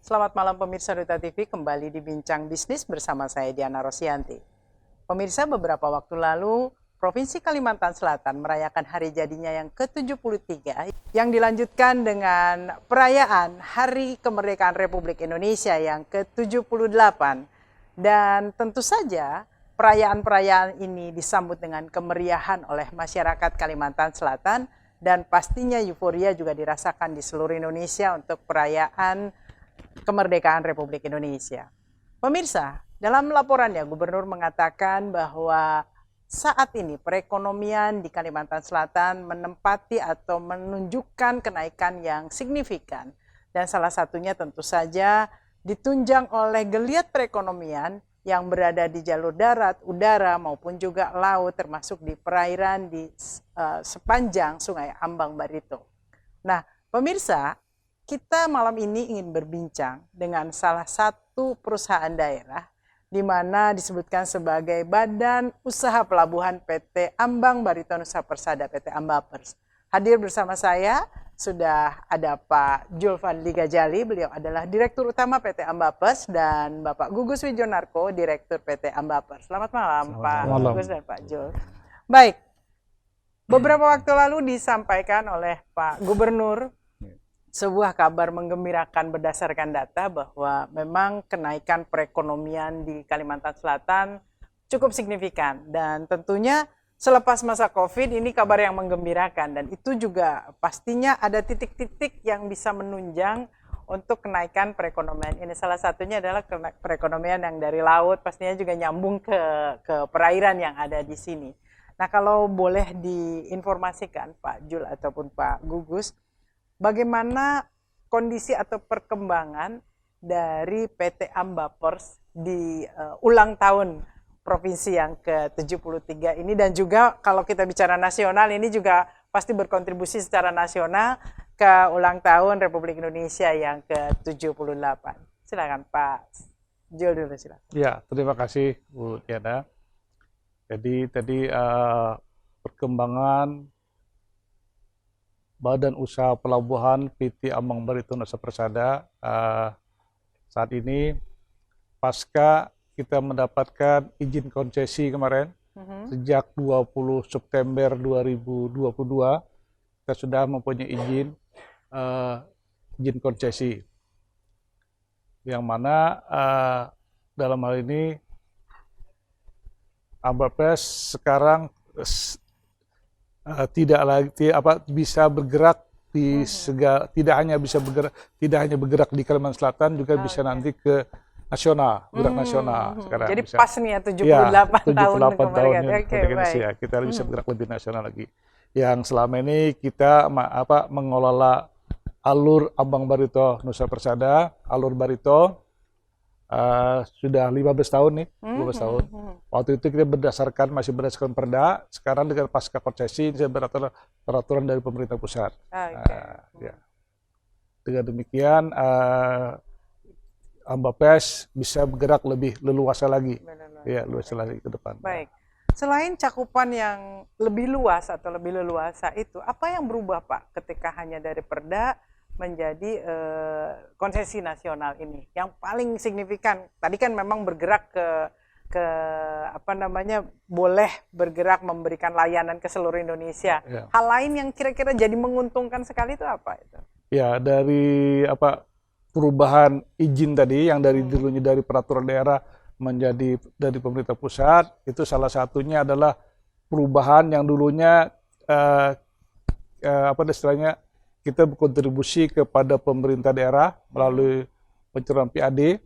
Selamat malam pemirsa Duta TV, kembali di Bincang Bisnis bersama saya Diana Rosianti. Pemirsa, beberapa waktu lalu Provinsi Kalimantan Selatan merayakan hari jadinya yang ke-73 yang dilanjutkan dengan perayaan Hari Kemerdekaan Republik Indonesia yang ke-78. Dan tentu saja perayaan-perayaan ini disambut dengan kemeriahan oleh masyarakat Kalimantan Selatan dan pastinya euforia juga dirasakan di seluruh Indonesia untuk perayaan kemerdekaan Republik Indonesia. Pemirsa, dalam laporannya Gubernur mengatakan bahwa saat ini perekonomian di Kalimantan Selatan menempati atau menunjukkan kenaikan yang signifikan. Dan salah satunya tentu saja ditunjang oleh geliat perekonomian yang berada di jalur darat, udara maupun juga laut, termasuk di perairan di sepanjang Sungai Ambang Barito. Nah, pemirsa, kita malam ini ingin berbincang dengan salah satu perusahaan daerah di mana disebutkan sebagai Badan Usaha Pelabuhan PT Ambang Barito Nusa Persada PT Ambapers. Hadir bersama saya sudah ada Pak Julfadli Gajali, beliau adalah Direktur Utama PT Ambapers, dan Bapak Gugus Wijonarko, Direktur PT Ambapers. Selamat malam Pak Gugus dan Pak Jul. Baik, beberapa waktu lalu disampaikan oleh Pak Gubernur sebuah kabar menggembirakan berdasarkan data bahwa memang kenaikan perekonomian di Kalimantan Selatan cukup signifikan, dan tentunya selepas masa COVID ini kabar yang menggembirakan, dan itu juga pastinya ada titik-titik yang bisa menunjang untuk kenaikan perekonomian ini. Salah satunya adalah perekonomian yang dari laut, pastinya juga nyambung ke perairan yang ada di sini. Nah, kalau boleh diinformasikan Pak Jul ataupun Pak Gugus, bagaimana kondisi atau perkembangan dari PT Ambapers di ulang tahun provinsi yang ke-73 ini, dan juga kalau kita bicara nasional ini juga pasti berkontribusi secara nasional ke ulang tahun Republik Indonesia yang ke-78. Silakan Pak Jul dulu, silakan. Ya, terima kasih Bu Diana. Jadi tadi perkembangan Badan Usaha Pelabuhan PT Ambang Barito Nusa Persada saat ini pasca kita mendapatkan izin konsesi kemarin sejak 20 September 2022 kita sudah mempunyai izin konsesi, yang mana dalam hal ini Ambapers sekarang tidak lagi bisa bergerak di tidak hanya bergerak di Kalimantan Selatan, juga bisa nanti ke nasional, gerak nasional sekarang. Jadi bisa. pas nih ya 78 tahun kemerdekaan. Ya, kita bisa bergerak lebih nasional lagi. Yang selama ini kita mengelola alur Ambang Barito Nusa Persada, alur Barito sudah 15 tahun nih, 15 tahun. Waktu itu kita masih berdasarkan perda, sekarang dengan pasca konsesi ini peraturan dari pemerintah pusat. Ya. Dengan demikian Ambapers bisa bergerak lebih leluasa lagi, luas lagi ke depan. Baik. Selain cakupan yang lebih luas atau lebih leluasa itu, apa yang berubah Pak ketika hanya dari perda menjadi konsesi nasional ini? Yang paling signifikan tadi kan memang bergerak ke boleh bergerak memberikan layanan ke seluruh Indonesia. Ya. Hal lain yang kira-kira jadi menguntungkan sekali itu apa itu? Ya, dari perubahan izin tadi yang dari dulunya dari peraturan daerah menjadi dari pemerintah pusat, itu salah satunya adalah perubahan yang dulunya istilahnya kita berkontribusi kepada pemerintah daerah melalui pencairan PAD.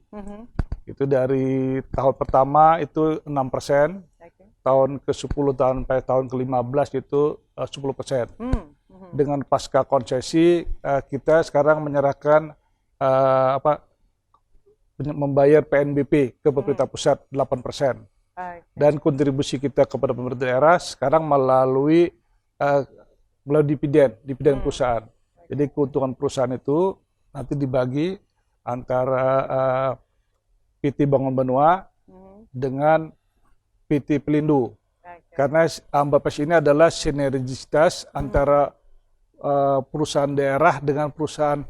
Itu dari tahun pertama itu 6%, tahun ke-10 sampai tahun ke-15 itu 10%. Dengan pasca konsesi kita sekarang menyerahkan membayar PNBP ke pemerintah pusat 8%. Dan kontribusi kita kepada pemerintah daerah sekarang melalui dividen perusahaan. Jadi keuntungan perusahaan itu nanti dibagi antara PT Bangun Benua dengan PT Pelindo. Karena Ambapers ini adalah sinergitas antara perusahaan daerah dengan perusahaan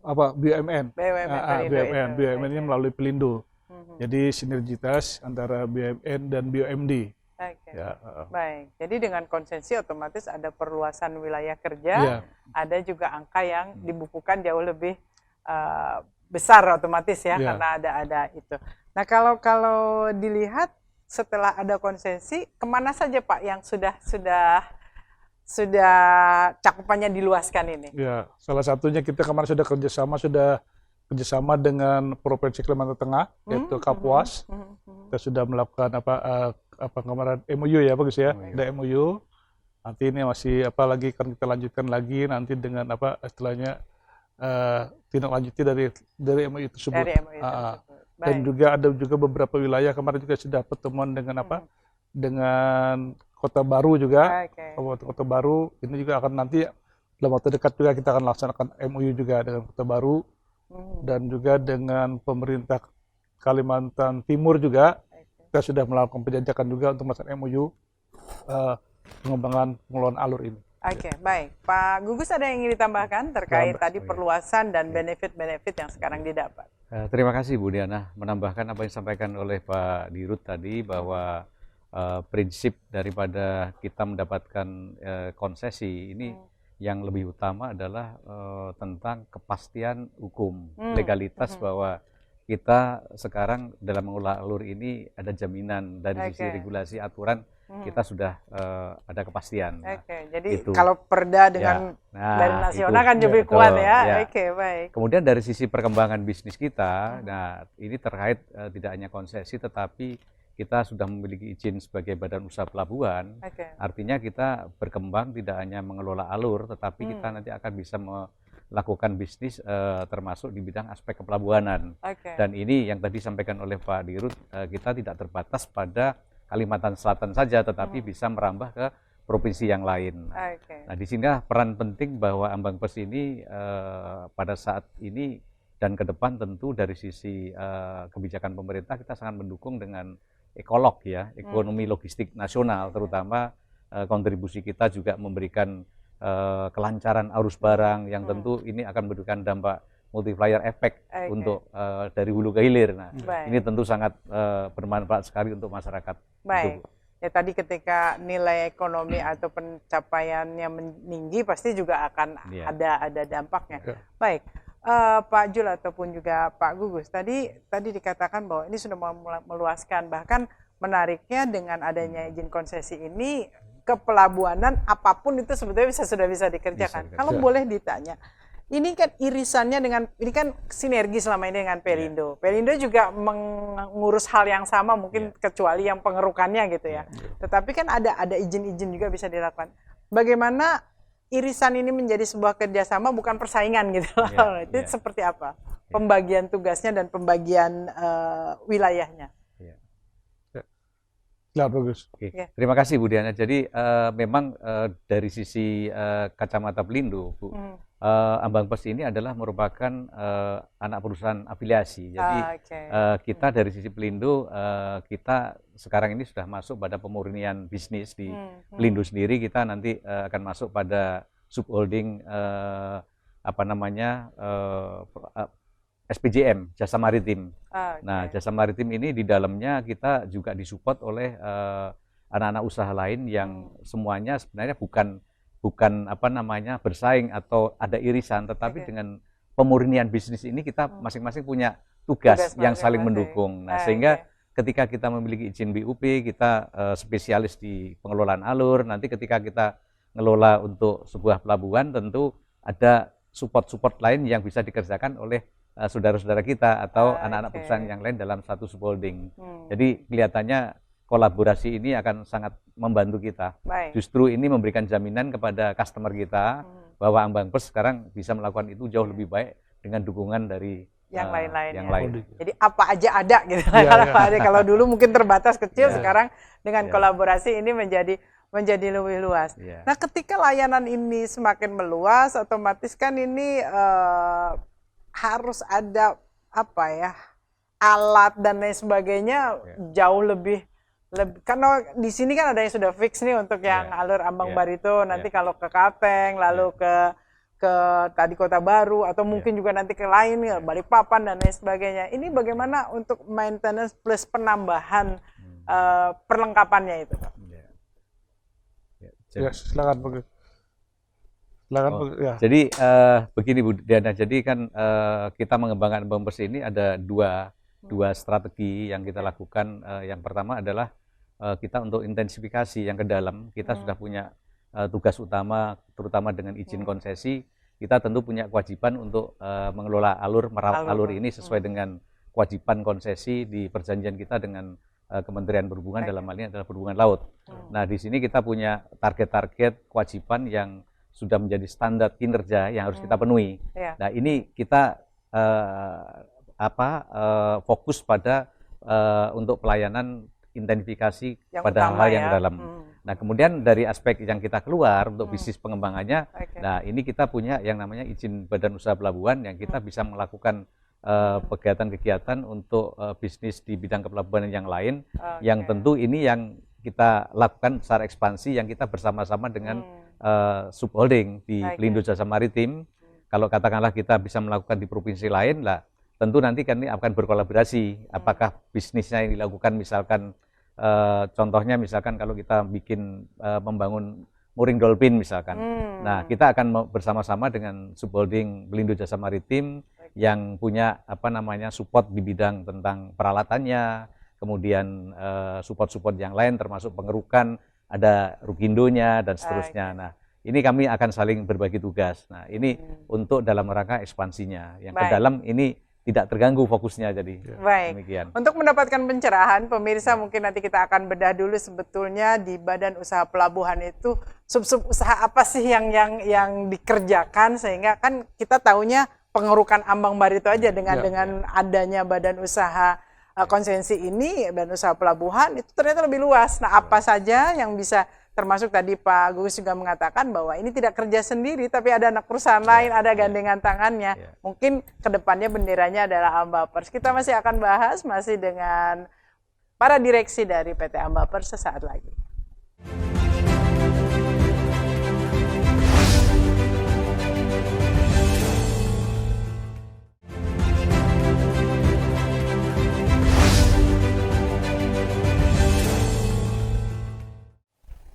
BUMN. BUMN Pelindo itu. BUMN ini Oke. melalui Pelindo. Mhm. Jadi sinergitas antara BUMN dan BUMD. Oke. Ya, Baik. Jadi dengan konsensi otomatis ada perluasan wilayah kerja, iya. ada juga angka yang dibukukan jauh lebih besar otomatis ya, Iya. karena ada itu. Nah, kalau dilihat setelah ada konsensi, kemana saja Pak yang sudah cakupannya diluaskan ini? Ya, salah satunya kita kemarin sudah kerjasama dengan Provinsi Kalimantan Tengah, yaitu Kapuas. Kita sudah melakukan kemarin MOU ya, bagus ya, ada MOU. Nanti ini masih lagi kan kita lanjutkan lagi nanti dengan istilahnya tindak lanjuti dari MOU tersebut. Dari MOU tersebut. Dan Baik. juga ada beberapa wilayah kemarin juga sudah pertemuan dengan dengan Kota Baru juga, Oke. Kabupaten Kota Baru. Ini juga akan nanti dalam waktu dekat juga kita akan laksanakan MOU juga dengan Kota Baru dan juga dengan pemerintah Kalimantan Timur juga. Kita sudah melakukan penjajakan juga untuk melaksanakan MOU pengembangan pengelolaan alur ini. Oke, baik. Pak Gugus ada yang ingin ditambahkan terkait tadi perluasan dan benefit-benefit yang sekarang didapat? Terima kasih Bu Diana, menambahkan apa yang disampaikan oleh Pak Dirut tadi bahwa prinsip daripada kita mendapatkan konsesi ini yang lebih utama adalah tentang kepastian hukum, legalitas bahwa kita sekarang dalam mengelola alur ini ada jaminan dari sisi regulasi aturan kita sudah ada kepastian. Oke, jadi itu. kalau perda dengan dari nasional kan lebih kuat ya. Oke, baik. Kemudian dari sisi perkembangan bisnis kita, nah ini terkait tidak hanya konsesi tetapi kita sudah memiliki izin sebagai badan usaha pelabuhan. Artinya kita berkembang tidak hanya mengelola alur tetapi kita nanti akan bisa melakukan bisnis termasuk di bidang aspek kepelabuhanan. Dan ini yang tadi disampaikan oleh Pak Dirut, kita tidak terbatas pada Kalimantan Selatan saja, tetapi bisa merambah ke provinsi yang lain. Nah, di sini peran penting bahwa Ambang Pes ini pada saat ini dan ke depan tentu dari sisi kebijakan pemerintah kita sangat mendukung dengan ekolog ya, ekonomi logistik nasional, terutama kontribusi kita juga memberikan kelancaran arus barang yang tentu ini akan memberikan dampak multiplier effect untuk dari hulu ke hilir. Nah, ini tentu sangat bermanfaat sekali untuk masyarakat. Baik. Ya tadi ketika nilai ekonomi atau pencapaiannya meninggi pasti juga akan ada dampaknya. Baik. Pak Jul ataupun juga Pak Gugus tadi dikatakan bahwa ini sudah meluaskan, bahkan menariknya dengan adanya izin konsesi ini ke pelabuhanan apapun itu sebetulnya sudah bisa dikerjakan. Kalau boleh ditanya, ini kan irisannya ini kan sinergi selama ini dengan Pelindo. Pelindo juga mengurus hal yang sama mungkin kecuali yang pengerukannya gitu ya. Tetapi kan ada izin-izin juga bisa dilakukan. Bagaimana irisan ini menjadi sebuah kerjasama bukan persaingan gitu loh. Itu seperti apa? Pembagian tugasnya dan pembagian wilayahnya. Ya, bagus. Terima kasih Bu Diana. Jadi memang dari sisi kacamata Pelindo, Bu, Ambang Pes ini adalah merupakan anak perusahaan afiliasi. Jadi kita dari sisi Pelindo, kita sekarang ini sudah masuk pada pemurnian bisnis di Pelindo sendiri. Kita nanti akan masuk pada subholding SPJM, Jasa Maritim. Nah, Jasa Maritim ini di dalamnya kita juga disupport oleh anak-anak usaha lain yang semuanya sebenarnya bukan bersaing atau ada irisan, tetapi dengan pemurnian bisnis ini kita masing-masing punya tugas yang saling mendukung. Nah, sehingga ketika kita memiliki izin BUP, kita spesialis di pengelolaan alur. Nanti ketika kita ngelola untuk sebuah pelabuhan, tentu ada support lain yang bisa dikerjakan oleh saudara-saudara kita atau anak-anak perusahaan yang lain dalam satu subholding. Jadi kelihatannya kolaborasi ini akan sangat membantu kita. Justru ini memberikan jaminan kepada customer kita bahwa Ambang Pes sekarang bisa melakukan itu jauh lebih baik dengan dukungan dari yang lain-lainnya. Jadi apa aja ada gitu. Kalau dulu mungkin terbatas kecil, sekarang dengan kolaborasi ini menjadi lebih luas. Nah, ketika layanan ini semakin meluas, otomatis kan ini harus ada alat dan lain sebagainya jauh lebih karena di sini kan ada yang sudah fix nih untuk yang alur Ambang Barito, nanti kalau ke Kapeng lalu ke ke tadi Kota Baru atau mungkin juga nanti ke lain ya, Balikpapan dan lain sebagainya. Ini bagaimana untuk maintenance plus penambahan perlengkapannya itu, Pak? Ya, silakan Pak. Silakan Pak. Ya. Jadi begini Bu Diana, jadi kan kita mengembangkan Bumpers ini ada dua strategi yang kita lakukan. Yang pertama adalah kita untuk intensifikasi yang ke dalam, kita sudah punya tugas utama, terutama dengan izin konsesi, kita tentu punya kewajiban untuk mengelola merawat alur ini sesuai dengan kewajiban konsesi di perjanjian kita dengan Kementerian Perhubungan, dalam hal ini adalah perhubungan laut. Nah, di sini kita punya target-target kewajiban yang sudah menjadi standar kinerja yang harus kita penuhi. Nah, ini kita fokus pada untuk pelayanan intensifikasi yang pada hal yang dalam. Nah, kemudian dari aspek yang kita keluar untuk bisnis pengembangannya, nah ini kita punya yang namanya izin Badan Usaha Pelabuhan yang kita bisa melakukan kegiatan-kegiatan untuk bisnis di bidang kepelabuhanan yang lain, yang tentu ini yang kita lakukan secara ekspansi yang kita bersama-sama dengan subholding di Pelindo Jasa Maritim. Kalau katakanlah kita bisa melakukan di provinsi lain, lah tentu nanti kan ini akan berkolaborasi. Apakah bisnisnya yang dilakukan misalkan contohnya misalkan kalau kita bikin membangun mooring dolphin misalkan. Nah, kita akan bersama-sama dengan subholding Pelindo Jasa Maritim yang punya support di bidang tentang peralatannya, kemudian support-support yang lain termasuk pengerukan, ada Rugindonya dan seterusnya. Nah, ini kami akan saling berbagi tugas. Nah, ini untuk dalam rangka ekspansinya. Yang ke dalam ini tidak terganggu fokusnya, jadi demikian. Untuk mendapatkan pencerahan, pemirsa mungkin nanti kita akan bedah dulu sebetulnya di Badan Usaha Pelabuhan itu sub-sub usaha apa sih yang dikerjakan, sehingga kan kita taunya pengerukan ambang barito aja dengan adanya Badan Usaha konsesi ini, Badan Usaha Pelabuhan itu ternyata lebih luas. Nah, apa saja yang bisa, termasuk tadi Pak Gugus juga mengatakan bahwa ini tidak kerja sendiri, tapi ada anak perusahaan lain, ada gandengan tangannya. Mungkin kedepannya benderanya adalah Ambapers. Kita masih akan bahas masih dengan para direksi dari PT Ambapers sesaat lagi.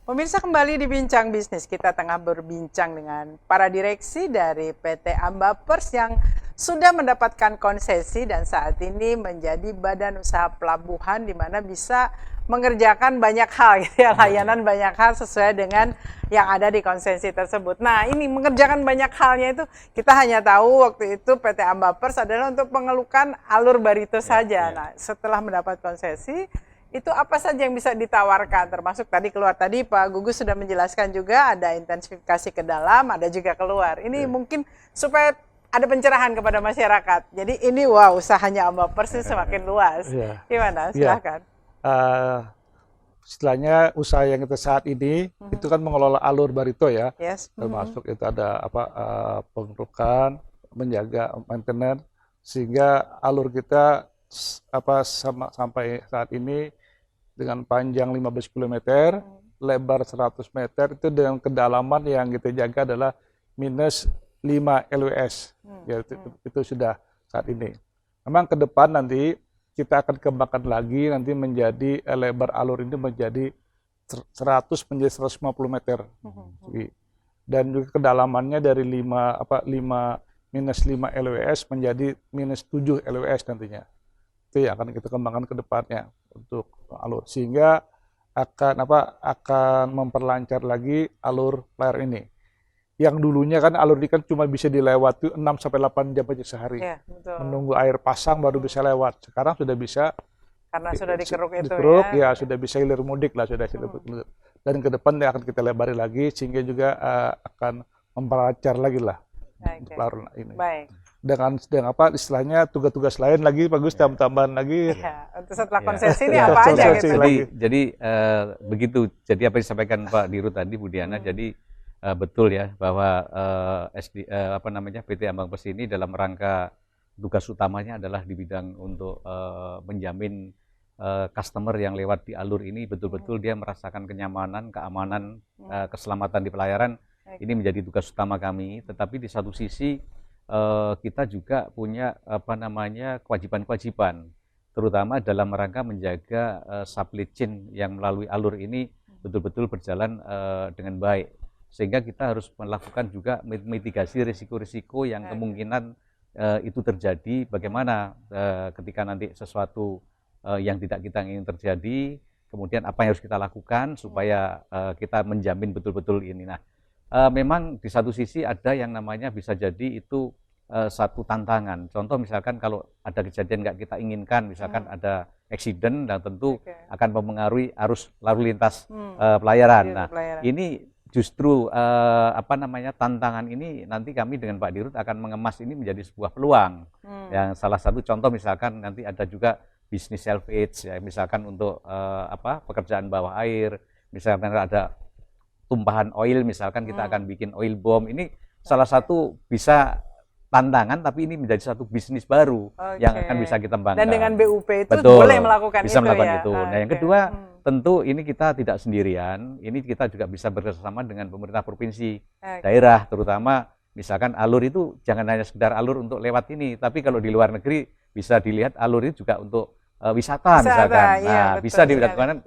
Pemirsa, kembali di Bincang Bisnis, kita tengah berbincang dengan para direksi dari PT Ambapers yang sudah mendapatkan konsesi dan saat ini menjadi Badan Usaha Pelabuhan di mana bisa mengerjakan banyak hal, gitu ya, layanan banyak hal sesuai dengan yang ada di konsesi tersebut. Nah, ini mengerjakan banyak halnya itu kita hanya tahu waktu itu PT Ambapers adalah untuk pengelukan alur barito saja. Nah, setelah mendapat konsesi, itu apa saja yang bisa ditawarkan, termasuk tadi keluar, tadi Pak Gugus sudah menjelaskan juga ada intensifikasi ke dalam, ada juga keluar. Ini mungkin supaya ada pencerahan kepada masyarakat. Jadi ini usahanya Ambapers ini semakin luas. Gimana? Silahkan. Istilahnya usaha yang kita saat ini itu kan mengelola alur barito ya, termasuk itu ada pengerukan, menjaga maintenance, sehingga alur kita sampai saat ini dengan panjang 15 km, lebar 100 meter, itu dengan kedalaman yang kita jaga adalah minus 5 LWS. Itu sudah saat ini. Memang ke depan nanti kita akan kembangkan lagi, nanti menjadi lebar alur ini menjadi 100 menjadi 150 meter. Dan juga kedalamannya dari minus 5 LWS menjadi minus 7 LWS nantinya. Itu yang akan kita kembangkan ke depannya untuk alur, sehingga akan memperlancar lagi alur layar ini. Yang dulunya kan alur ini kan cuma bisa dilewati 6 sampai 8 jam aja sehari. Menunggu air pasang baru bisa lewat. Sekarang sudah bisa, karena sudah dikeruk itu sudah bisa hilir mudik lah, sudah. Dan ke depan akan kita lebari lagi, sehingga juga akan memperlancar lagi lah untuk alur ini. Dengan istilahnya tugas-tugas lain lagi, bagus tambahan lagi. Untuk setelah konsesi ini apa aja gitu. Jadi begitu. Jadi apa yang disampaikan Pak Dirut tadi, Bu Diana, jadi betul ya bahwa PT Ambapers ini dalam rangka tugas utamanya adalah di bidang untuk menjamin customer yang lewat di alur ini betul-betul dia merasakan kenyamanan, keamanan, keselamatan di pelayaran Ini menjadi tugas utama kami. Tetapi di satu sisi kita juga punya kewajiban-kewajiban, terutama dalam rangka menjaga supply chain yang melalui alur ini betul-betul berjalan dengan baik, sehingga kita harus melakukan juga mitigasi risiko-risiko yang kemungkinan itu terjadi. Bagaimana ketika nanti sesuatu yang tidak kita ingin terjadi, kemudian apa yang harus kita lakukan supaya kita menjamin betul-betul ini. Nah, memang di satu sisi ada yang namanya bisa jadi itu satu tantangan. Contoh misalkan kalau ada kejadian nggak kita inginkan, misalkan ada accident, dan tentu akan mempengaruhi arus lalu lintas pelayaran. Nah, ini justru tantangan ini nanti kami dengan Pak Dirut akan mengemas ini menjadi sebuah peluang. Yang salah satu contoh misalkan nanti ada juga bisnis salvage, ya, misalkan untuk pekerjaan bawah air, misalkan ada tumpahan oil, misalkan kita akan bikin oil bomb. Ini salah satu bisa tantangan, tapi ini menjadi satu bisnis baru yang akan bisa kita kembangkan. Dan dengan BUP itu betul, boleh melakukan bisa itu melakukan ya? itu. Nah, yang kedua, tentu ini kita tidak sendirian, ini kita juga bisa bekerjasama dengan pemerintah provinsi, daerah, terutama misalkan alur itu jangan hanya sekedar alur untuk lewat ini, tapi kalau di luar negeri bisa dilihat alur itu juga untuk wisata misalkan. Nah, iya, bisa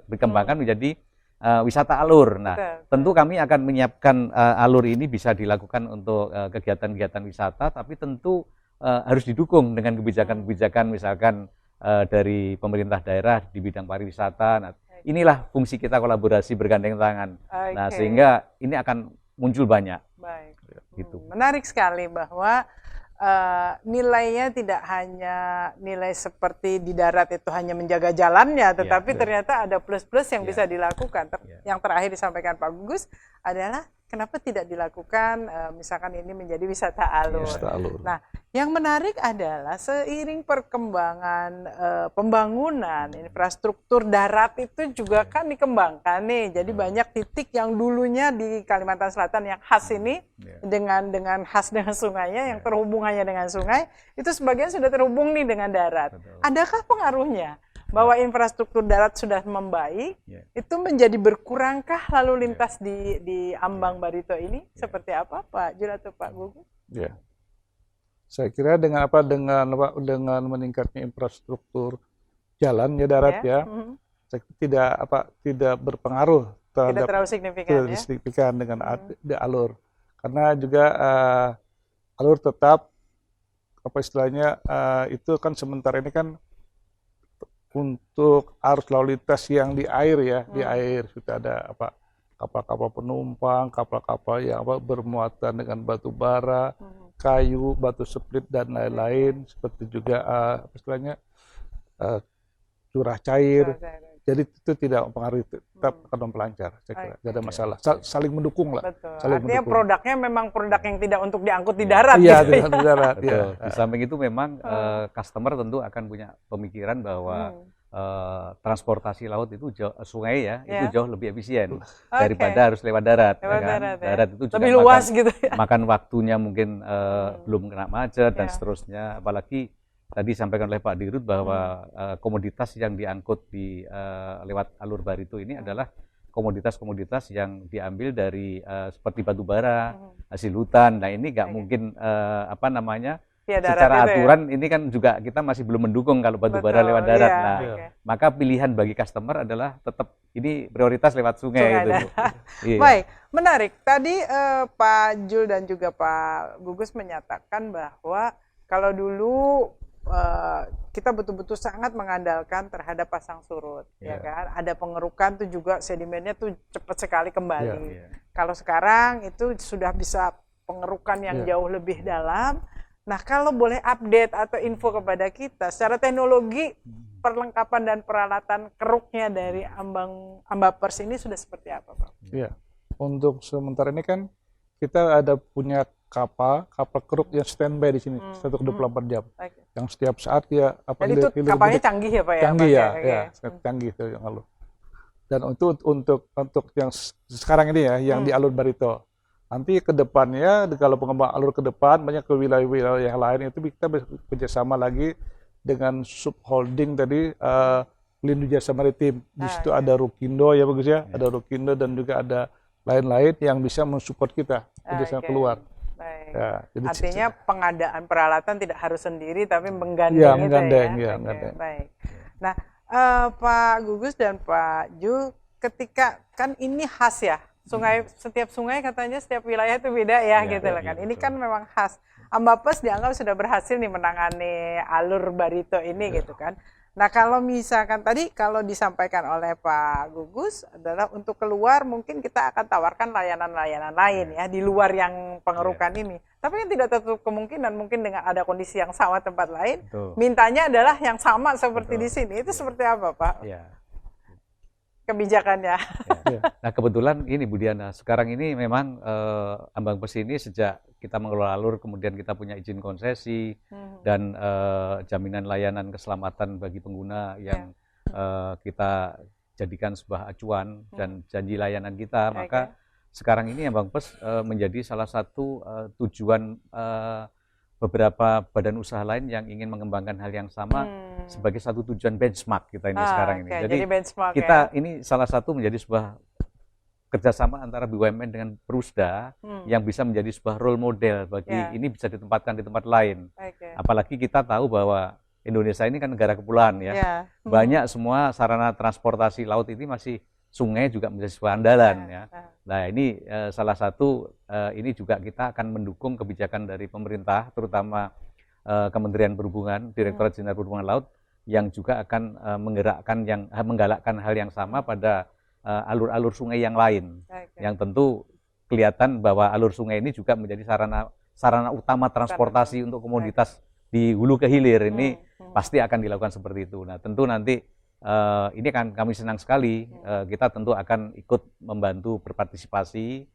dikembangkan menjadi wisata alur. Nah, tentu kami akan menyiapkan alur ini bisa dilakukan untuk kegiatan-kegiatan wisata, tapi tentu harus didukung dengan kebijakan-kebijakan misalkan dari pemerintah daerah di bidang pariwisata. Nah, inilah fungsi kita kolaborasi bergandeng tangan. Nah, sehingga ini akan muncul banyak. Baik. Gitu. Menarik sekali bahwa nilainya tidak hanya nilai seperti di darat itu hanya menjaga jalannya, tetapi ternyata ada plus-plus yang bisa dilakukan. Yang terakhir disampaikan Pak Gugus adalah kenapa tidak dilakukan misalkan ini menjadi wisata alur. Nah, yang menarik adalah seiring perkembangan pembangunan infrastruktur darat itu juga kan dikembangkan nih. Jadi banyak titik yang dulunya di Kalimantan Selatan yang khas ini dengan khas dengan sungainya, yang terhubungannya dengan sungai itu sebagian sudah terhubung nih dengan darat. Adakah pengaruhnya bahwa infrastruktur darat sudah membaik, itu menjadi berkurangkah lalu lintas di Ambang Barito ini? Seperti apa Pak Jul atau Pak Gugus? Ya, saya kira dengan meningkatnya infrastruktur jalan ya darat saya kira tidak berpengaruh tidak terlalu signifikan dengan alur, karena juga alur tetap istilahnya itu kan sementara ini kan untuk arus lalu lintas yang di air ya, di air sudah ada kapal-kapal penumpang, kapal-kapal yang bermuatan dengan batu bara, kayu, batu split dan lain-lain, seperti juga istilahnya curah cair. Jadi itu tidak mempengaruhi, tetap akan mempelancar, saya kira. Tidak ada masalah, saling mendukung lah. Saling Artinya mendukung. Produknya memang produk yang tidak untuk diangkut di darat. Iya, gitu. di darat. Ya. Di samping itu memang customer tentu akan punya pemikiran bahwa transportasi laut itu sungai itu jauh lebih efisien daripada harus lewat darat. Darat itu juga lebih luas gitu ya. Makan waktunya mungkin belum kena macet dan seterusnya. Apalagi tadi sampaikan oleh Pak Dirut bahwa komoditas yang diangkut lewat alur Barito ini adalah komoditas-komoditas yang diambil dari seperti batu bara, hasil hutan. Nah, ini nggak mungkin secara aturan ini kan juga kita masih belum mendukung kalau batu bara lewat darat. Maka pilihan bagi customer adalah tetap ini prioritas lewat sungai itu. Baik, menarik. Tadi Pak Jul dan juga Pak Gugus menyatakan bahwa kalau dulu kita betul-betul sangat mengandalkan terhadap pasang surut, ya kan? Ada pengerukan tuh juga sedimennya tuh cepat sekali kembali. Kalau sekarang itu sudah bisa pengerukan yang jauh lebih dalam. Nah, kalau boleh update atau info kepada kita secara teknologi perlengkapan dan peralatan keruknya dari Ambapers ini sudah seperti apa, Pak? Iya, untuk sementara ini kan kita ada punya kapal keruk yang standby di sini 1/24 jam. Yang setiap saat dia jadi itu kapalnya canggih ya Pak ya? Canggih canggih itu yang alur. Dan untuk yang sekarang ini ya, yang di alur Barito. Nanti ke depannya kalau pengembang alur ke depan banyak ke wilayah-wilayah yang lain itu kita bekerjasama lagi dengan subholding tadi Pelindung Jasa Maritim. Di situ ada Rukindo ya bagus ya, ada Rukindo dan juga ada lain-lain yang bisa mensupport kita bisa keluar. Baik. Ya, jadi artinya pengadaan peralatan tidak harus sendiri tapi menggandeng ya, itu menggandeng, ya. menggandeng. Baik. Nah, Pak Gugus dan Pak Ju, ketika kan ini khas ya, setiap sungai katanya setiap wilayah itu beda ya, gitu loh kan. Ini kan memang khas. Ambapes dianggap sudah berhasil nih menangani alur Barito ini gitu kan. Nah, kalau misalkan tadi kalau disampaikan oleh Pak Gugus adalah untuk keluar mungkin kita akan tawarkan layanan-layanan lain ya di luar yang pengerukan ini. Tapi yang tidak tertutup kemungkinan mungkin dengan ada kondisi yang sama tempat lain, mintanya adalah yang sama seperti di sini. Itu seperti apa, Pak? Kebijakannya. Nah, kebetulan ini Bu Diana, sekarang ini memang Ambangpes ini sejak kita mengelola alur, kemudian kita punya izin konsesi dan jaminan layanan keselamatan bagi pengguna yang kita jadikan sebuah acuan dan janji layanan kita, maka sekarang ini Ambangpes menjadi salah satu tujuan beberapa badan usaha lain yang ingin mengembangkan hal yang sama sebagai satu tujuan benchmark kita ini sekarang ini. Jadi kita ini salah satu menjadi sebuah kerjasama antara BUMN dengan Perusda yang bisa menjadi sebuah role model bagi ini bisa ditempatkan di tempat lain. Apalagi kita tahu bahwa Indonesia ini kan negara kepulauan ya. Banyak semua sarana transportasi laut ini masih sungai juga menjadi sebuah andalan ya. Nah, ini salah satu ini juga kita akan mendukung kebijakan dari pemerintah, terutama Kementerian Perhubungan, Direktorat Jenderal Perhubungan Laut yang juga akan menggalakkan hal yang sama pada alur-alur sungai yang lain. Yang tentu kelihatan bahwa alur sungai ini juga menjadi sarana utama transportasi untuk komoditas di hulu ke hilir. Ini pasti akan dilakukan seperti itu. Nah, tentu nanti ini kan kami senang sekali, kita tentu akan ikut membantu berpartisipasi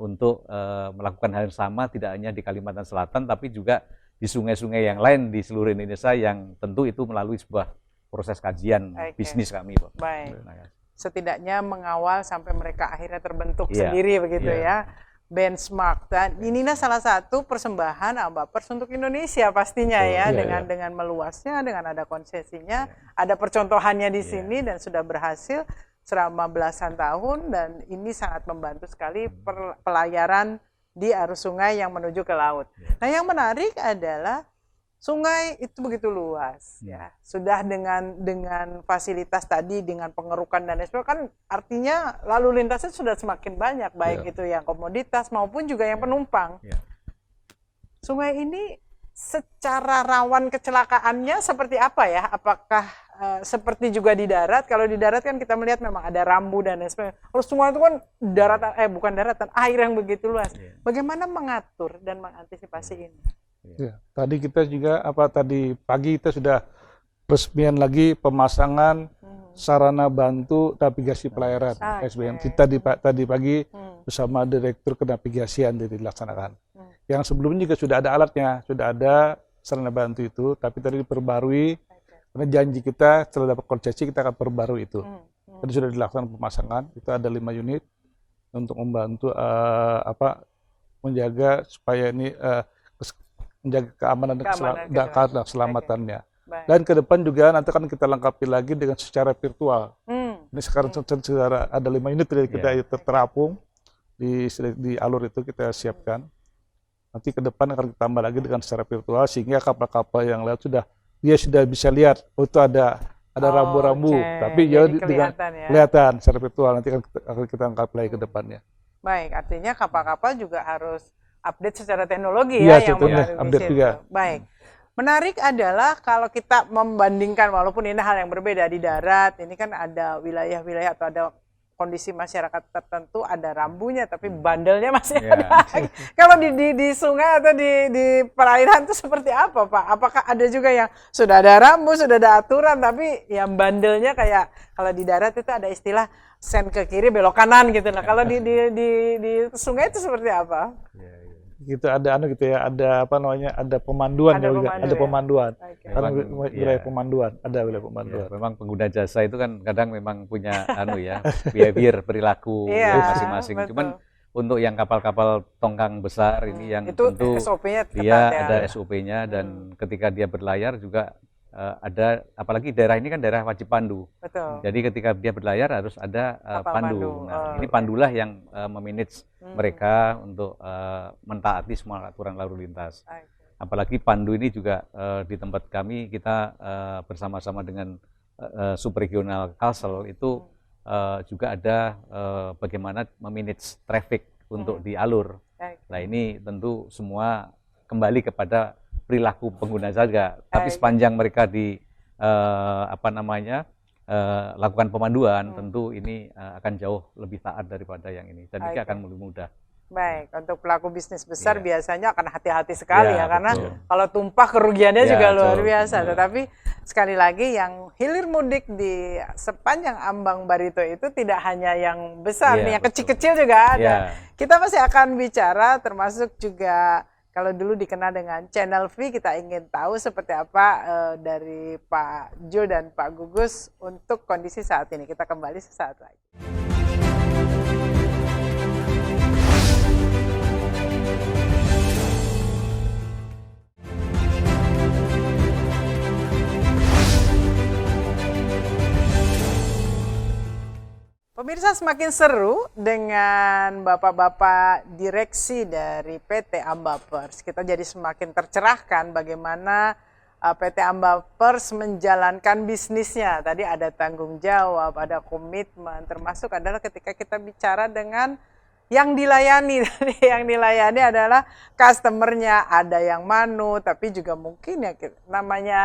untuk melakukan hal yang sama, tidak hanya di Kalimantan Selatan, tapi juga di sungai-sungai yang lain di seluruh Indonesia yang tentu itu melalui sebuah proses kajian bisnis kami. Baik. Setidaknya mengawal sampai mereka akhirnya terbentuk sendiri begitu ya. Benchmark, dan inilah salah satu persembahan Ambapers untuk Indonesia pastinya dengan meluasnya, dengan ada konsesinya, ada percontohannya di sini dan sudah berhasil selama belasan tahun, dan ini sangat membantu sekali pelayaran di arus sungai yang menuju ke laut. Nah, yang menarik adalah sungai itu begitu luas ya. Sudah dengan fasilitas tadi, dengan pengerukan dan lain sebagainya, kan artinya lalu lintasnya sudah semakin banyak, baik itu yang komoditas maupun juga yang penumpang. Sungai ini secara rawan kecelakaannya seperti apa ya? Apakah seperti juga di darat? Kalau di darat kan kita melihat memang ada rambu dan lain sebagainya. Kalau sungai itu kan daratan, bukan daratan, air yang begitu luas. Bagaimana mengatur dan mengantisipasi ini? Ya, tadi kita juga tadi pagi kita sudah resmian lagi pemasangan sarana bantu navigasi pelayaran SBM. Kita tadi pagi bersama Direktur Kenavigasian dilaksanakan. Yang sebelumnya juga sudah ada alatnya, sudah ada sarana bantu itu, tapi tadi diperbarui karena janji kita setelah dapat konsesi kita akan perbarui itu. Tadi sudah dilaksanakan pemasangan, itu ada 5 unit untuk membantu menjaga supaya ini menjaga keamanan dan keselamatannya. Dan ke depan juga nanti akan kita lengkapi lagi dengan secara virtual. Ini sekarang secara ada 5 unit dari kita terapung di alur itu kita siapkan. Nanti ke depan akan ditambah lagi dengan secara virtual sehingga kapal-kapal yang lewat dia sudah bisa lihat itu ada rambu-rambu, tapi dengan kelihatan secara virtual. Nanti akan kita lengkapi lagi ke depannya. Baik, artinya kapal-kapal juga harus update secara teknologi yang update juga. Baik. Menarik adalah kalau kita membandingkan, walaupun ini hal yang berbeda di darat, ini kan ada wilayah-wilayah atau ada kondisi masyarakat tertentu, ada rambunya tapi bandelnya masih ada. Kalau di sungai atau di perairan itu seperti apa, Pak? Apakah ada juga yang sudah ada rambu, sudah ada aturan, tapi yang bandelnya kayak kalau di darat itu ada istilah sen ke kiri belok kanan gitu. Nah, kalau di sungai itu seperti apa? Gitu ada ada pemanduan ada pemanduan. Karena wilayah pemanduan, ada wilayah pemanduan. Memang pengguna jasa itu kan kadang memang punya behavior perilaku masing-masing. Cuman untuk yang kapal-kapal tongkang besar ini yang itu tentu SOP-nya dia ada SOP-nya dan ketika dia berlayar juga ada, apalagi daerah ini kan daerah wajib pandu. Betul. Jadi ketika dia berlayar harus ada pandu. Nah, ini pandulah yang memanage mereka untuk mentaati semua aturan lalu lintas. Apalagi pandu ini juga di tempat kami kita bersama-sama dengan subregional Kalsel itu juga ada bagaimana memanage traffic untuk di alur. Nah ini tentu semua kembali kepada perilaku pengguna saja. Tapi sepanjang mereka di lakukan pemanduan, tentu ini akan jauh lebih taat daripada yang ini. Dan ini akan lebih mudah. Baik, untuk pelaku bisnis besar biasanya akan hati-hati sekali ya, karena betul. kalau tumpah kerugiannya juga luar biasa. Tetapi sekali lagi yang hilir mudik di sepanjang ambang Barito itu tidak hanya yang besar, nih, yang kecil-kecil juga ada. Kita masih akan bicara termasuk juga kalau dulu dikenal dengan Channel V, kita ingin tahu seperti apa dari Pak Jo dan Pak Gugus untuk kondisi saat ini. Kita kembali sesaat lagi. Pemirsa, semakin seru dengan bapak-bapak direksi dari PT Ambapers. Kita jadi semakin tercerahkan bagaimana PT Ambapers menjalankan bisnisnya. Tadi ada tanggung jawab, ada komitmen, termasuk adalah ketika kita bicara dengan yang dilayani. Yang dilayani adalah customernya, ada yang manut, tapi juga mungkin ya namanya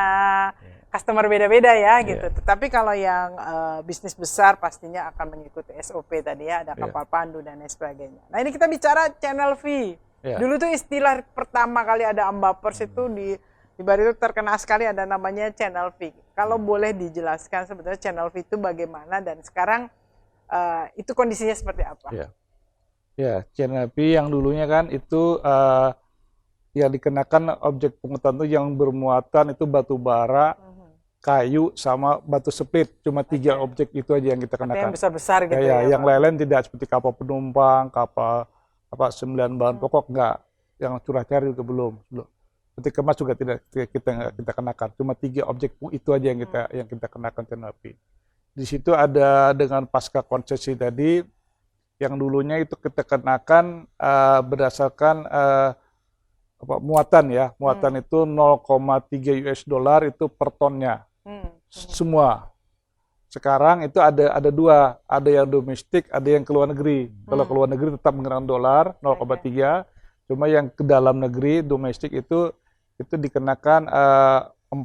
customer beda-beda ya gitu. Tetapi kalau yang bisnis besar pastinya akan mengikuti SOP tadi ya, ada kapal pandu dan lain sebagainya. Nah ini kita bicara Channel V. Dulu tuh istilah pertama kali ada Ambapers itu di Barito terkenal sekali, ada namanya Channel V. Kalau boleh dijelaskan sebetulnya Channel V itu bagaimana dan sekarang itu kondisinya seperti apa? Ya, Channel V yang dulunya kan itu yang dikenakan objek pengetahuan itu yang bermuatan itu batu bara, kayu sama batu split, cuma 3 objek itu aja yang kita kenakan. Yang besar-besar gitu ya. Yang lain-lain tidak, seperti kapal penumpang, kapal 9 bahan pokok enggak, yang curah cair juga belum. Peti kemas juga tidak kita kenakan, cuma 3 objek itu aja yang kita kenakan Channel V. Di situ ada dengan pasca konsesi tadi, yang dulunya itu kita kenakan berdasarkan muatan ya, muatan itu 0,3 US dollar itu per tonnya. Semua. Sekarang itu ada 2, ada yang domestik, ada yang ke luar negeri. Kalau ke luar negeri tetap menggunakan dolar 0,3, cuma yang ke dalam negeri domestik itu dikenakan 4.000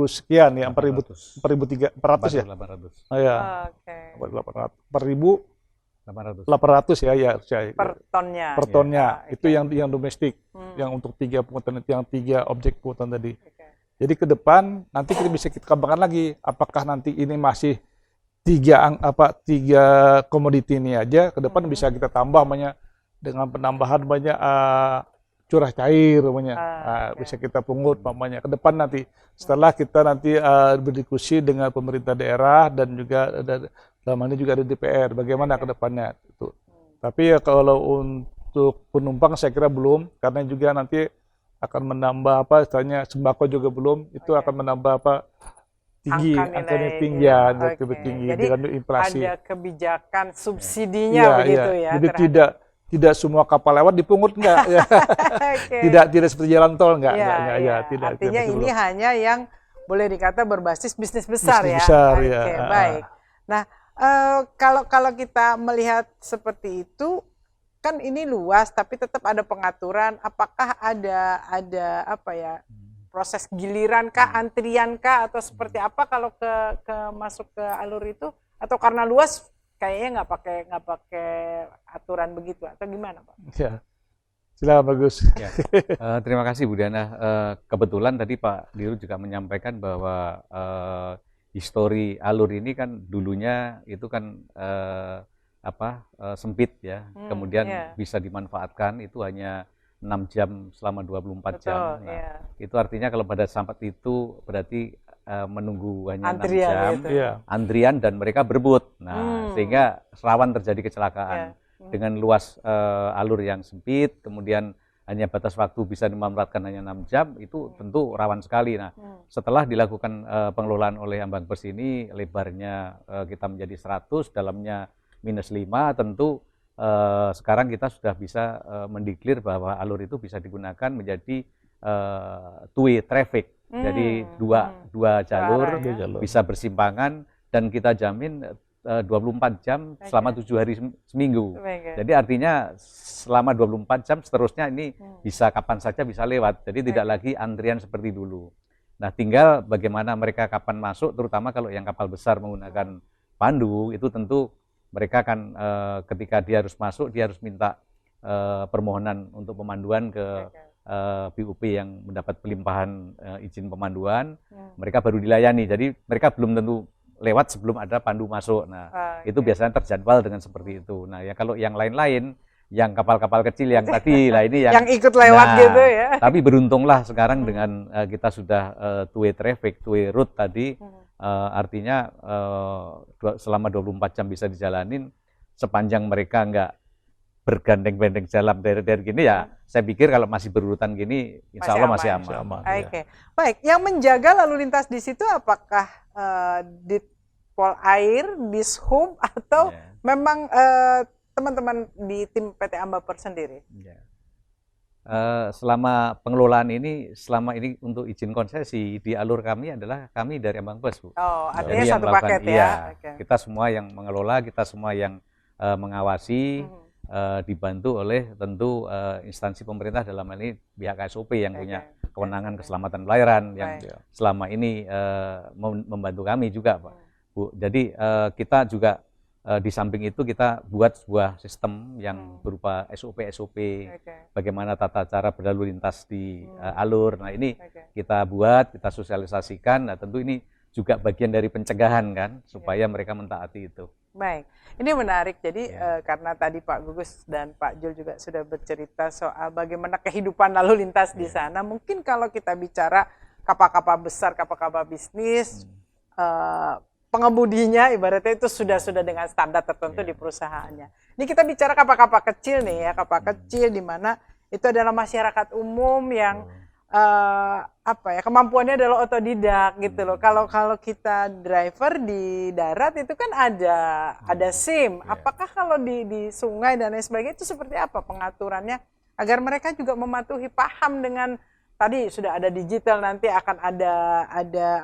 sekian ya, 4.400 ya. 800. Ya. 4.800 ya. Per tonnya. Per tonnya. Itu yang domestik, yang untuk 3 pungutan itu, yang 3 objek pungutan tadi. Jadi ke depan nanti kita bisa kembangkan lagi, apakah nanti ini masih 3 komoditi ini aja, ke depan bisa kita tambah banyak dengan penambahan banyak curah cair banyak, bisa kita pungut banyak ke depan nanti setelah kita nanti berdiskusi dengan pemerintah daerah dan juga dalam ini juga ada DPR bagaimana ke depannya itu. Tapi ya kalau untuk penumpang saya kira belum, karena juga nanti akan menambah istilahnya sembako juga belum, itu akan menambah tinggi, angkanya tinggi ya, lebih tinggi dengan inflasi. Ada kebijakan subsidinya begitu ya. Jadi tidak semua kapal lewat dipungut enggak ya. Tidak seperti jalan tol enggak. Tidak. Artinya ini hanya yang boleh dikata berbasis bisnis besar ya. Baik. Nah, kalau kita melihat seperti itu, kan ini luas tapi tetap ada pengaturan. Apakah ada proses giliran kah, antrian kah, atau seperti apa kalau ke masuk ke alur itu, atau karena luas kayaknya nggak pakai aturan begitu atau gimana Pak? Ya, silakan bagus. Ya. Terima kasih Bu Diana. Kebetulan tadi Pak Dirut juga menyampaikan bahwa histori alur ini kan dulunya itu kan sempit ya, kemudian bisa dimanfaatkan itu hanya 6 jam selama 24 jam. Nah, itu artinya kalau pada saat itu berarti menunggu hanya antrian, 6 jam, antrian dan mereka berebut. Nah, sehingga rawan terjadi kecelakaan. Dengan luas alur yang sempit, kemudian hanya batas waktu bisa memanfaatkan hanya 6 jam, itu tentu rawan sekali. Nah, setelah dilakukan pengelolaan oleh Ambang Bus ini, lebarnya kita menjadi 100, dalamnya -5, tentu sekarang kita sudah bisa mendeklir bahwa alur itu bisa digunakan menjadi two-way traffic. Jadi dua jalur bisa bersimpangan, dan kita jamin 24 jam selama 7 hari seminggu. Jadi artinya selama 24 jam seterusnya ini bisa kapan saja bisa lewat. Jadi tidak lagi antrian seperti dulu. Nah, tinggal bagaimana mereka kapan masuk, terutama kalau yang kapal besar menggunakan pandu, itu tentu mereka kan ketika dia harus masuk, dia harus minta permohonan untuk pemanduan ke BUP yang mendapat pelimpahan izin pemanduan, mereka baru dilayani. Jadi mereka belum tentu lewat sebelum ada pandu masuk. Nah, itu biasanya terjadwal dengan seperti itu. Nah, ya kalau yang lain-lain, yang kapal-kapal kecil yang tadi lah ini yang ikut lewat gitu ya. Tapi beruntunglah sekarang dengan kita sudah two-way traffic, two-way route tadi, artinya selama 24 jam bisa dijalanin, sepanjang mereka nggak bergandeng-gandeng jalan dari gini ya, saya pikir kalau masih berurutan gini, insya Allah masih aman. Oke. Baik, yang menjaga lalu lintas di situ apakah di Pol Air, Dishub, atau memang teman-teman di tim PT Ambapers sendiri? Selama pengelolaan ini, selama ini untuk izin konsesi di alur kami adalah kami dari Ambangpes, Bu. Oh, artinya Jadi satu paket ya? Iya, kita semua yang mengelola, kita semua yang mengawasi, dibantu oleh tentu instansi pemerintah, dalam hal ini pihak KSOP yang punya kewenangan keselamatan pelayaran yang selama ini membantu kami juga, Pak, Bu. Jadi kita juga di samping itu kita buat sebuah sistem yang berupa SOP, bagaimana tata cara berlalu lintas di alur. Nah, ini kita buat, kita sosialisasikan. Nah, tentu ini juga bagian dari pencegahan kan, supaya mereka mentaati itu. Baik, ini menarik. Jadi karena tadi Pak Gugus dan Pak Jul juga sudah bercerita soal bagaimana kehidupan lalu lintas di sana. Mungkin kalau kita bicara kapal-kapal besar, kapal-kapal bisnis, pengemudinya ibaratnya itu sudah dengan standar tertentu di perusahaannya. Ini kita bicara kapal-kapal kecil nih ya, kapal kecil di mana itu adalah masyarakat umum yang kemampuannya adalah otodidak gitu loh. Kalau kita driver di darat itu kan ada SIM. Apakah kalau di sungai dan lain sebagainya itu seperti apa pengaturannya agar mereka juga mematuhi, paham dengan tadi sudah ada digital, nanti akan ada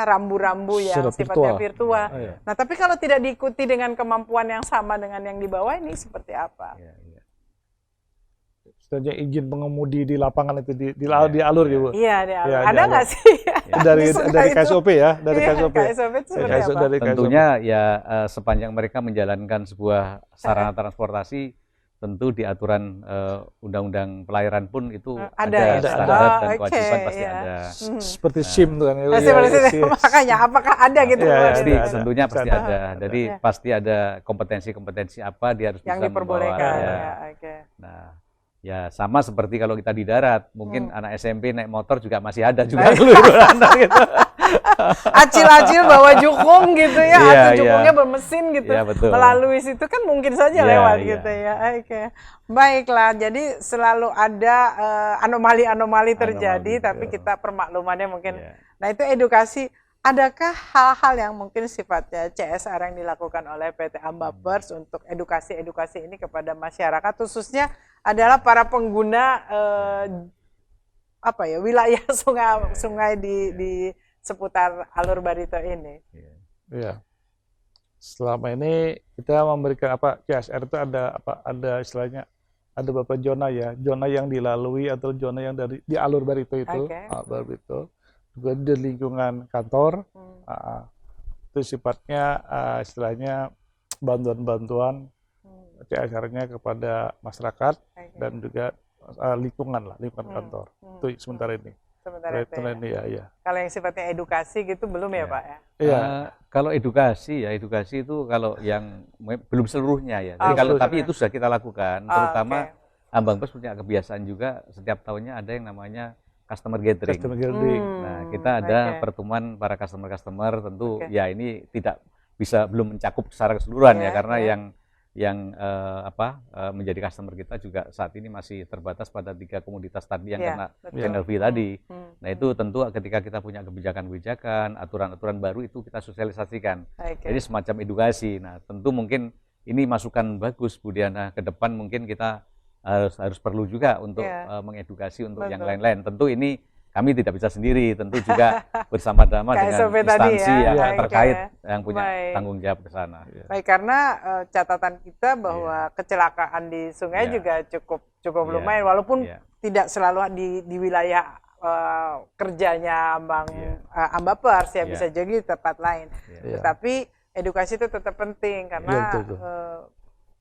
rambu-rambu yang sifatnya virtual. Nah, tapi kalau tidak diikuti dengan kemampuan yang sama dengan yang di bawah ini seperti apa? Saja izin pengemudi di lapangan itu di alur ya, Bu. Iya, di alur. Ada nggak sih? Dari KSOP ya, dari KSOP. KSOP itu seperti apa? Tentunya ya sepanjang mereka menjalankan sebuah sarana transportasi, tentu di aturan undang-undang pelayaran pun itu ada standar dan kewajiban pasti ada. Seperti SIM tuh kan. Makanya apakah ada gitu? Pasti, tentunya pasti ada. Jadi pasti ada kompetensi-kompetensi apa dia harus bisa yang diperbolehkan. Nah, ya sama seperti kalau kita di darat, mungkin anak SMP naik motor juga masih ada juga keluyuran gitu. Acil-acil bawa jukung gitu ya, atau jukungnya bermesin gitu. Melalui situ kan mungkin saja lewat gitu ya. Baiklah, jadi selalu ada anomali-anomali terjadi, tapi kita permaklumannya mungkin. Nah, itu edukasi. Adakah hal-hal yang mungkin sifatnya CSR yang dilakukan oleh PT Ambapers untuk edukasi-edukasi ini kepada masyarakat, khususnya adalah para pengguna wilayah sungai di seputar alur Barito ini? Iya. Selama ini kita memberikan CSR itu ada istilahnya, ada beberapa zona yang dilalui atau zona yang di alur Barito itu, Barito. Juga di lingkungan kantor, itu sifatnya istilahnya bantuan-bantuan CSR-nya kepada masyarakat dan juga lingkungan kantor. Itu sementara ini. Kalau yang sifatnya edukasi gitu belum ya Pak ya? Iya. Kalau edukasi itu kalau yang belum seluruhnya ya. Jadi tapi itu sudah kita lakukan, terutama Ambangpers punya kebiasaan juga setiap tahunnya ada yang namanya customer gathering. Nah, kita ada pertemuan para customer tentu ya ini belum mencakup secara keseluruhan ya, karena yang menjadi customer kita juga saat ini masih terbatas pada 3 komoditas tadi yang kena betul. channel fee tadi. Nah itu tentu ketika kita punya kebijakan-kebijakan, aturan-aturan baru itu kita sosialisasikan. Jadi semacam edukasi. Nah tentu mungkin ini masukan bagus Bu Diana, ke depan mungkin kita harus perlu juga untuk mengedukasi untuk yang lain-lain. Tentu ini kami tidak bisa sendiri, tentu juga bersama-sama dengan instansi yang terkait yang punya tanggung jawab ke sana. Baik, karena catatan kita bahwa kecelakaan di sungai juga cukup lumayan, walaupun tidak selalu di wilayah kerjanya Ambapers ya, bisa jadi di tempat lain. Tetapi edukasi itu tetap penting karena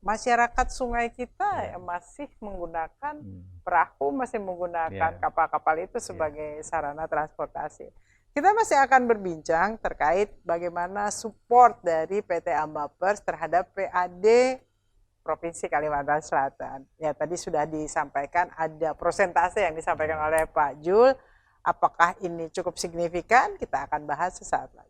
masyarakat sungai kita masih menggunakan perahu, masih menggunakan kapal-kapal itu sebagai sarana transportasi. Kita masih akan berbincang terkait bagaimana support dari PT Ambapers terhadap PAD Provinsi Kalimantan Selatan. Ya, tadi sudah disampaikan ada persentase yang disampaikan oleh Pak Jul. Apakah ini cukup signifikan? Kita akan bahas sesaat lagi.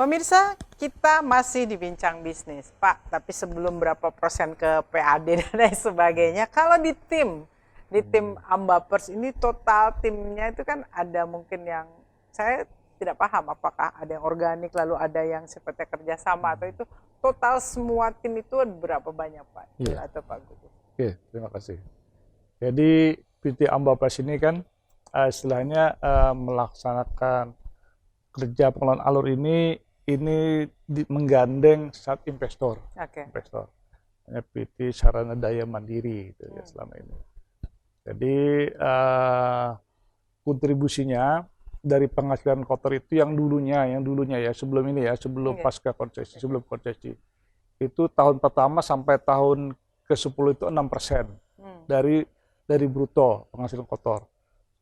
Pemirsa, kita masih di Bincang Bisnis, Pak. Tapi sebelum berapa persen ke PAD dan lain sebagainya, kalau di tim Ambapers ini total timnya itu kan ada mungkin yang saya tidak paham apakah ada yang organik lalu ada yang seperti kerjasama atau itu total semua tim itu berapa banyak Pak? Atau Pak Gugus? Oke, terima kasih. Jadi PT Ambapers ini kan istilahnya melaksanakan kerja pengelolaan alur ini menggandeng saat investor. Investor. Hanya PT Sarana Daya Mandiri itu ya selama ini. Jadi kontribusinya dari penghasilan kotor itu yang dulunya ya sebelum ini ya, sebelum pasca konsesi, sebelum konsesi. Itu tahun pertama sampai tahun ke-10 itu 6% dari bruto penghasilan kotor.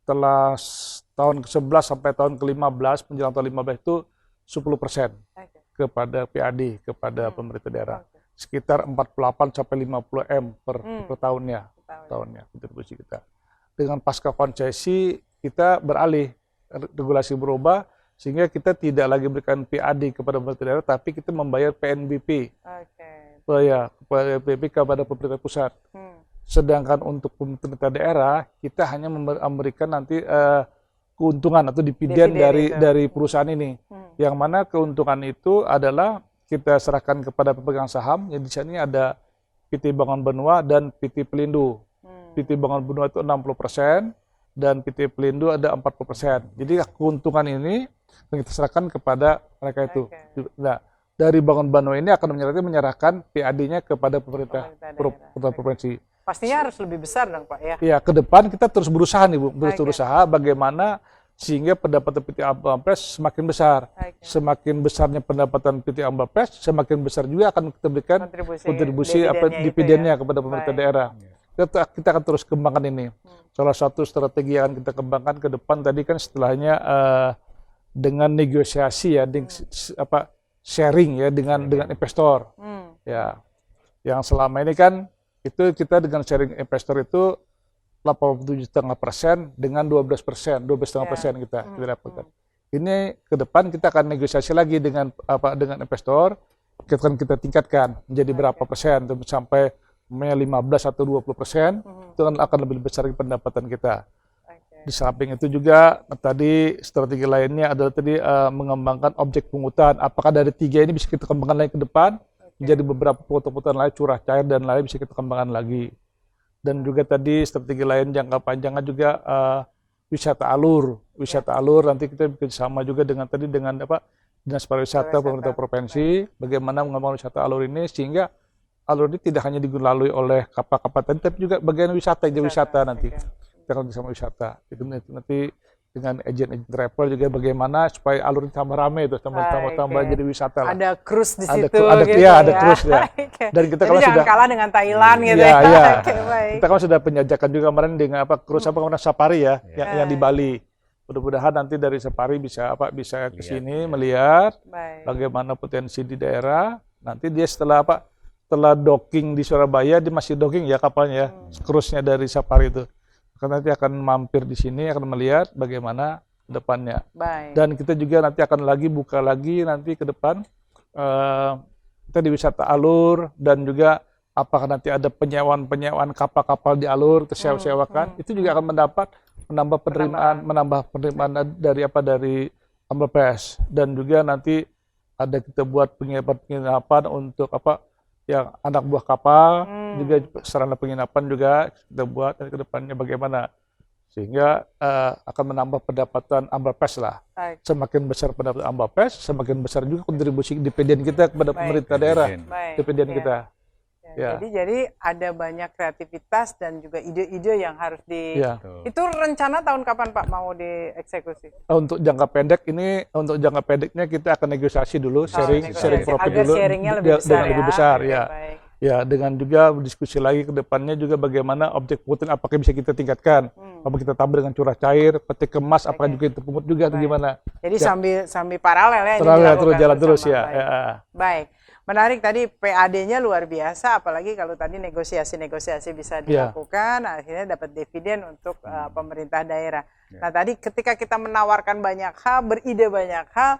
Setelah tahun ke-11 sampai tahun ke-15 menjelang tahun 15 itu 10% kepada PAD, kepada pemerintah daerah. Sekitar 48 sampai 50 M per tahunnya kontribusi kita. Dengan pasca konsesi kita beralih, regulasi berubah sehingga kita tidak lagi berikan PAD kepada pemerintah daerah, tapi kita membayar PNBP. Kepada pemerintah pusat. Sedangkan untuk pemerintah daerah kita hanya memberikan nanti keuntungan atau dividen dari perusahaan ini. Yang mana keuntungan itu adalah kita serahkan kepada pemegang saham. Yang di sini ada PT Bangun Benua dan PT Pelindo. PT Bangun Benua itu 60% dan PT Pelindo ada 40%. Jadi keuntungan ini kita serahkan kepada mereka itu. Nah, dari Bangun Benua ini akan menyerahkan PAD-nya kepada pemerintah provinsi. Pastinya harus lebih besar dong Pak ya? Iya, ke depan kita terus berusaha nih Bu, berusaha bagaimana sehingga pendapatan PT Ambapers semakin besar. Semakin besarnya pendapatan PT Ambapers, semakin besar juga akan kita berikan kontribusi dividennya kepada pemerintah daerah. Kita akan terus kembangkan ini. Salah satu strategi yang akan kita kembangkan ke depan tadi kan setelahnya dengan negosiasi ya, sharing ya dengan investor. Ya, yang selama ini kan itu kita dengan sharing investor itu 87,5% dengan 12%, 12,5% kita dapatkan. Ini ke depan kita akan negosiasi lagi dengan investor, kita tingkatkan menjadi berapa persen sampai 15 atau 20%, itu akan lebih besar pendapatan kita. Di samping itu juga tadi strategi lainnya adalah tadi mengembangkan objek pungutan. Apakah dari 3 ini bisa kita kembangkan lagi ke depan? Menjadi beberapa pungutan lain, curah cair dan lain bisa kita kembangkan lagi. Dan juga tadi strategi lain jangka panjangnya juga wisata alur nanti kita bekerjasama juga dengan Dinas Pariwisata pemerintah provinsi bagaimana mengembangkan wisata alur ini sehingga alur ini tidak hanya dilalui oleh kapal-kapal tadi tapi juga bagian wisata nanti kita akan bersama wisata itu nanti dengan agent travel juga bagaimana supaya alur ini tambah ramai itu tambah jadi wisata lah. Ada cruise di situ ada cruise ya. Dan kita jadi jangan kalah dengan Thailand gitu ya. Kita kan sudah penjajakan juga kemarin dengan cruise kemarin safari ya yang di Bali. Mudah-mudahan nanti dari safari bisa ke sini melihat bagaimana potensi di daerah. Nanti dia setelah setelah docking di Surabaya, dia masih docking ya kapalnya, cruise-nya dari Safari itu. Karena nanti akan mampir di sini, akan melihat bagaimana ke depannya. Baik. Dan kita juga nanti akan buka lagi nanti ke depan, kita di wisata alur, dan juga apakah nanti ada penyewaan kapal-kapal di alur, kita sewakan, itu juga akan menambah penerimaan dari Ambapes, dan juga nanti ada kita buat penginapan untuk yang anak buah kapal, juga sarana penginapan juga kita buat ke depannya bagaimana sehingga akan menambah pendapatan Ambapes lah. Baik. Semakin besar pendapatan Ambapes, semakin besar juga kontribusi dividen kita kepada pemerintah daerah. Dividen kita. Ya. Jadi ada banyak kreativitas dan juga ide-ide yang harus Itu rencana tahun kapan Pak mau dieksekusi? Untuk jangka pendeknya kita akan negosiasi dulu, sharing profit dulu sharingnya lebih besar ya. Baik. Ya, dengan juga diskusi lagi ke depannya juga bagaimana objek penghutan apakah bisa kita tingkatkan, apa kita tambah dengan curah cair, peti kemas, apakah juga itu pungut juga atau gimana? Jadi sambil paralel ya. Terus jalan terus ya. Baik. Menarik tadi PAD-nya luar biasa, apalagi kalau tadi negosiasi-negosiasi bisa dilakukan, akhirnya dapat dividen untuk pemerintah daerah. Nah tadi ketika kita menawarkan banyak hal, beride banyak hal,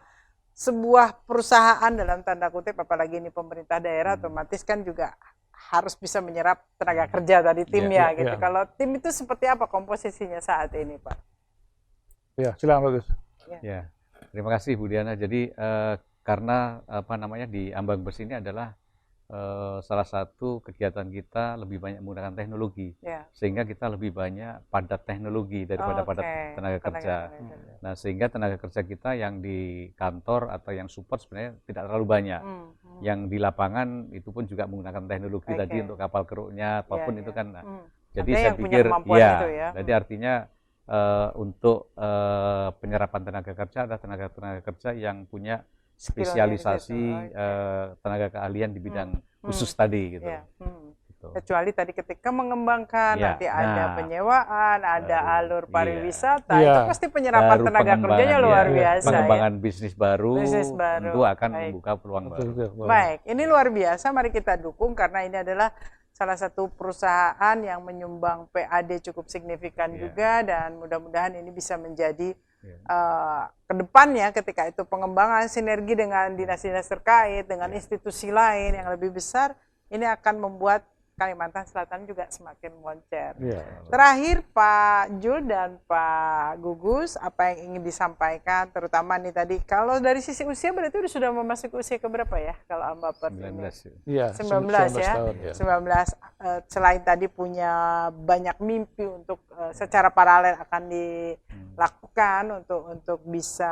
sebuah perusahaan dalam tanda kutip, apalagi ini pemerintah daerah, otomatis kan juga harus bisa menyerap tenaga kerja tadi timnya gitu. Kalau tim itu seperti apa komposisinya saat ini Pak? Ya, silakan Bagus. Ya, terima kasih Bu Diana. Jadi karena di Ambang Bersih ini adalah salah satu kegiatan kita lebih banyak menggunakan teknologi, sehingga kita lebih banyak padat teknologi daripada padat tenaga kerja. Nah, sehingga tenaga kerja kita yang di kantor atau yang support sebenarnya tidak terlalu banyak. Yang di lapangan itu pun juga menggunakan teknologi tadi untuk kapal keruknya apapun itu kan. Jadi saya pikir jadi artinya untuk penyerapan tenaga kerja ada tenaga kerja yang punya spesialisasi tenaga keahlian di bidang khusus tadi gitu. Kecuali tadi ketika mengembangkan nanti ada penyewaan, ada alur pariwisata, itu pasti penyerapan tenaga kerjanya luar biasa. Pengembangan bisnis baru tentu akan membuka peluang baru. Baik, ini luar biasa, mari kita dukung karena ini adalah salah satu perusahaan yang menyumbang PAD cukup signifikan juga, dan mudah-mudahan ini bisa menjadi ke depannya ketika itu pengembangan sinergi dengan dinas-dinas terkait, dengan institusi lain yang lebih besar, ini akan membuat Kalimantan Selatan juga semakin moncer. Terakhir Pak Jul dan Pak Gugus, apa yang ingin disampaikan, terutama nih tadi, kalau dari sisi usia berarti sudah memasuki usia keberapa ya kalau Ambapers 19 ya? 19 ya. 19 selain tadi punya banyak mimpi untuk secara paralel akan dilakukan untuk bisa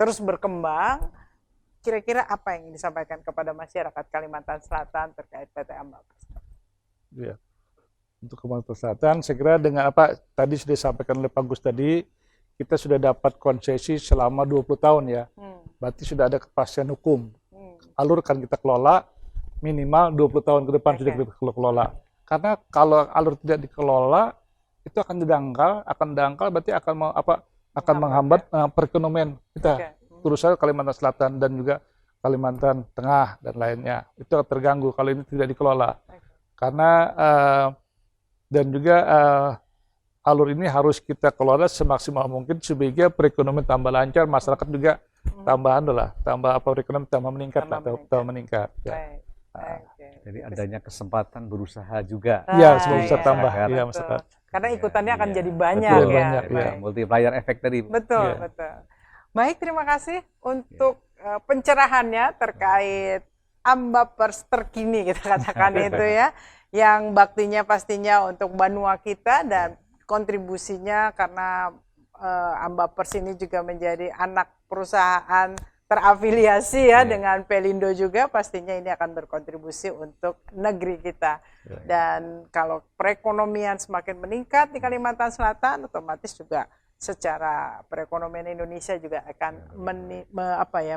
terus berkembang. Kira-kira apa yang disampaikan kepada masyarakat Kalimantan Selatan terkait PT Ambapers? Ya, untuk Kalimantan Selatan, saya kira dengan apa tadi sudah disampaikan oleh Pak Gus tadi, kita sudah dapat konsesi selama 20 tahun ya. Berarti sudah ada kepastian hukum. Alur kan kita kelola minimal 20 tahun ke depan sudah kita kelola. Karena kalau alur tidak dikelola, itu akan dangkal berarti akan menghambat perekonomian kita. Terutama Kalimantan Selatan dan juga Kalimantan Tengah dan lainnya itu terganggu kalau ini tidak dikelola. Karena dan juga alur ini harus kita kelola semaksimal mungkin sehingga perekonomian tambah lancar, masyarakat juga tambah perekonomian tambah meningkat. Jadi adanya kesempatan berusaha juga. Iya, bisa tambah ya masyarakat. Karena ikutannya akan jadi banyak ya. Multiplier effect tadi. Betul. Baik, terima kasih untuk pencerahannya terkait Ambapers terkini kita katakan itu ya, yang baktinya pastinya untuk Banua kita dan kontribusinya karena Ambapers ini juga menjadi anak perusahaan terafiliasi dengan Pelindo juga, pastinya ini akan berkontribusi untuk negeri kita. Dan kalau perekonomian semakin meningkat di Kalimantan Selatan, otomatis juga secara perekonomian Indonesia juga akan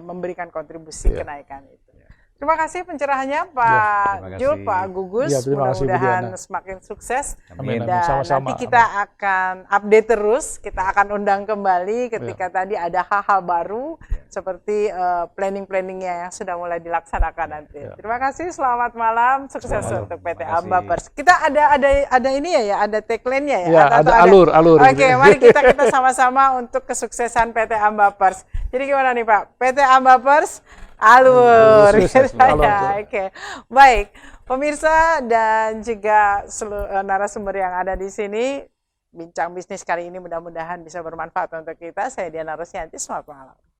memberikan kontribusi kenaikan itu. Terima kasih pencerahannya Pak Jul, Pak Gugus. Mudah-mudahan semakin sukses. Amin. Dan Sama-sama. nanti kita akan update terus, kita akan undang kembali ketika tadi ada hal-hal baru seperti planning-planningnya yang sudah mulai dilaksanakan nanti. Ya. Terima kasih, selamat malam, sukses Selamat malam. untuk PT Terima kasih. Ambapers. Kita ada ini ya, ada tagline-nya ya? Ya, Atau ada alur. Oke, mari kita sama-sama untuk kesuksesan PT Ambapers. Jadi gimana nih Pak? PT Ambapers alur. Sukses, alur. Oke, baik. Pemirsa dan juga seluruh narasumber yang ada di sini, bincang bisnis kali ini mudah-mudahan bisa bermanfaat untuk kita. Saya Diana Rosianti, selamat malam.